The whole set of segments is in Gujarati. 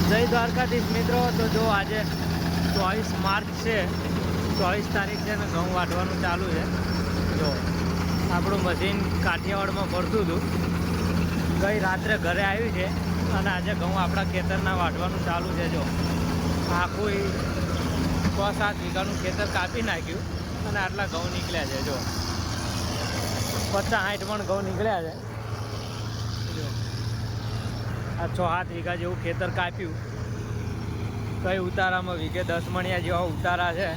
જય દ્વારકાધીશ મિત્રો. તો જો આજે 24 માર્ચ છે, 24 તારીખ છે ને ઘઉં વાઢવાનું ચાલુ છે. જો આપણું મશીન કાઠિયાવાડમાં ફરતું હતું, ગઈ રાત્રે ઘરે આવ્યું છે અને આજે ઘઉં આપણા ખેતરના વાઢવાનું ચાલુ છે. જો આખું 6-7 વીઘાનું ખેતર કાપી નાખ્યું અને આટલા ઘઉં નીકળ્યા છે. જો 50-60 મણ ઘઉં નીકળ્યા છે. જો આ 6-7 વીઘા જેવું ખેતર કાપ્યું. કઈ ઉતારામાં વીઘે 10 મણિયા જેવા ઉતારા છે,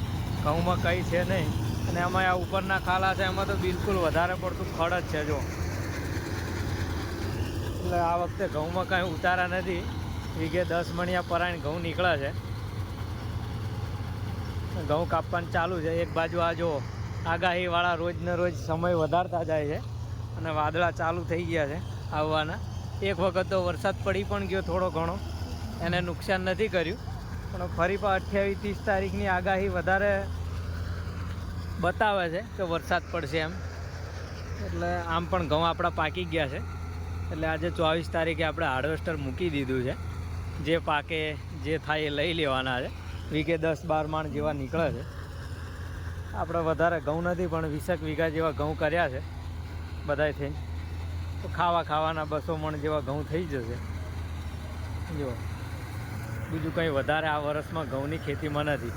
ઘઉંમાં કંઈ છે નહીં. અને એમાં આ ઉપરના ખાલા છે એમાં તો બિલકુલ વધારે પડતું ખડ જ છે. જો એટલે આ વખતે ઘઉંમાં કાંઈ ઉતારા નથી. વીઘે 10 મણિયા પરાયણ ઘઉં નીકળે છે. ઘઉં કાપવાનું ચાલુ છે. એક બાજુ આ જો આગાહીવાળા રોજને રોજ સમય વધારતા જાય છે અને વાદળા ચાલુ થઈ ગયા છે આવવાના. એક વખત તો વરસાદ પડી પણ ગયો થોડો ઘણો, એને નુકસાન નથી કર્યું. પણ ફરી પણ 28-30 તારીખની આગાહી વધારે બતાવે છે કે વરસાદ પડશે એમ. એટલે આમ પણ ઘઉં આપણા પાકી ગયા છે. એટલે આજે 24 તારીખે આપણે હાર્વેસ્ટર મૂકી દીધું છે. જે પાકે જે થાય એ લઈ લેવાના છે. વીઘે 10-12 માણ જેવા નીકળે છે. આપણે વધારે ઘઉં નથી પણ 20 વીઘા જેવા ઘઉં કર્યા છે બધાય થઈને. તો ખાવાના 200 મણ જેવા ઘઉં થઈ જશે. જો બીજું કંઈ વધારે આ વર્ષમાં ઘઉંની ખેતીમાં નથી.